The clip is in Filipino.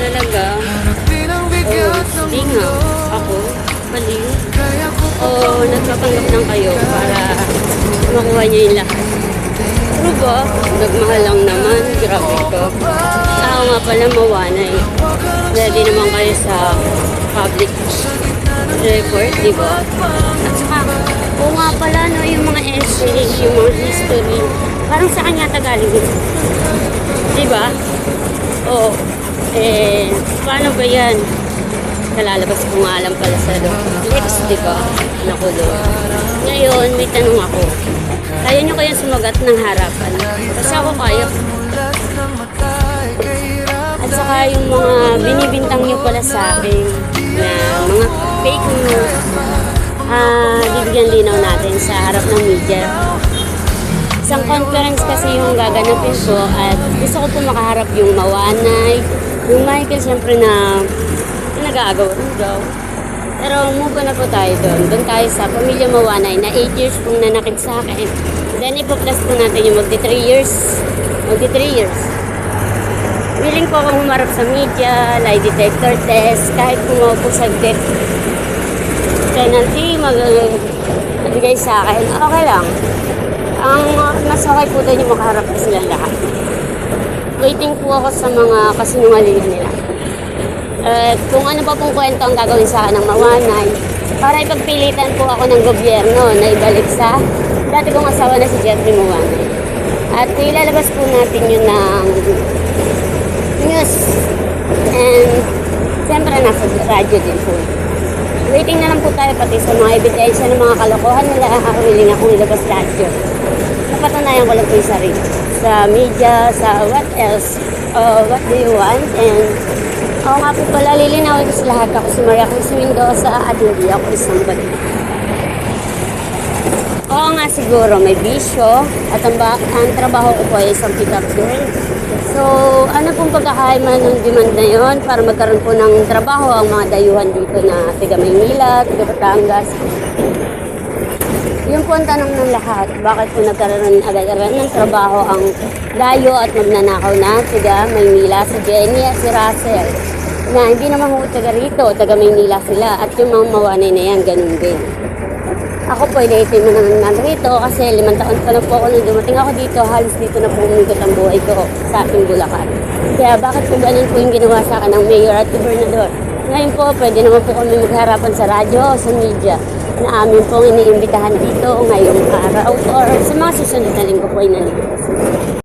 Talaga? Hindi nga. Ako? Baliw? O nagpapanggap lang kayo para makuha niyo yung lahat? Pero ba? Nagmahal lang naman. Grabe ko. Ako nga pala mawanay. Ready naman kayo sa public record, di ba? At saka, oo nga pala, no, yung mga essay, yung mga history, parang sa kanya Tagalog yun. Di ba? Oo. Paano ba yan? Nalalabas ko nga alam pala sa Lex, di ba? Nakulong. Ngayon, may tanong ako. Kaya nyo kayang sumagat ng harapan? Kasi ako kaya. At saka yung mga binibintang nyo pala sa akin na mga fake news, bibigyan linaw natin sa harap ng media. Isang conference kasi yung gaganapin ko at gusto ko po makaharap yung Mawanay, yung Michael siyempre na nag-aagaw daw. Pero move na po tayo doon. Doon tayo sa Pamilya Mawanay na 8 years pong nanakit sa akin. Then ipo-plus po natin yung magti 3 years. Magti 3 years. Willing po akong humarap sa media, lie detector test, kahit kung po saglit. Penalty, magbigay sa akin, okay lang. Ang mas okay po doon yung makaharap na silang lahat. Waiting po ako sa mga kasinungalingan nila. Kung ano pa pong kwento ang gagawin sa akin ng Mawanay, para ipagpilitan po ako ng gobyerno na ibalik sa dati kong asawa na si Jeffrey Mawanay. At ilalabas po natin yun ng news. And siyempre nasa radyo din po. Waiting na lang po tayo pati sa mga ebidensya ng mga kalokohan nila. Willing akong ilabas lahat yun. Napatunayan ko lang po yung sarili. Sa media, sa what else, what do you want, and ako nga po pala, lilinawin ko sa lahat. Ako si Maria Cruz Mendoza at hindi ako isang bali. Oo nga siguro, may bisyo at ang trabaho ko po ay isang pick-up girl. So, ano pong pagkakaima ng demand na yon para magkaroon po ng trabaho ang mga dayuhan dito na taga Maynila, taga Batangas. Yun po ang tanong ng lahat, bakit po nagkaroon agad-agad ng trabaho ang dayo at magnanakaw na taga Maynila, si Jenny at si Russell. Na hindi naman po taga rito, taga Maynila sila at yung mga Mawanay na yan, ganun din. Ako po, iniitin mo naman rito kasi 5 taon pa lang po ako nung dumating ako dito, halos dito na po umigot ang buhay ko sa ating Bulacan. Kaya bakit po ganun po yung ginawa sa akin ng mayor at gobernador? Ngayon po, pwede naman po kami magharapan sa radyo o sa media na amin pong iniimbitahan dito ngayong araw or sa mga susunod na linggo po ay nandito.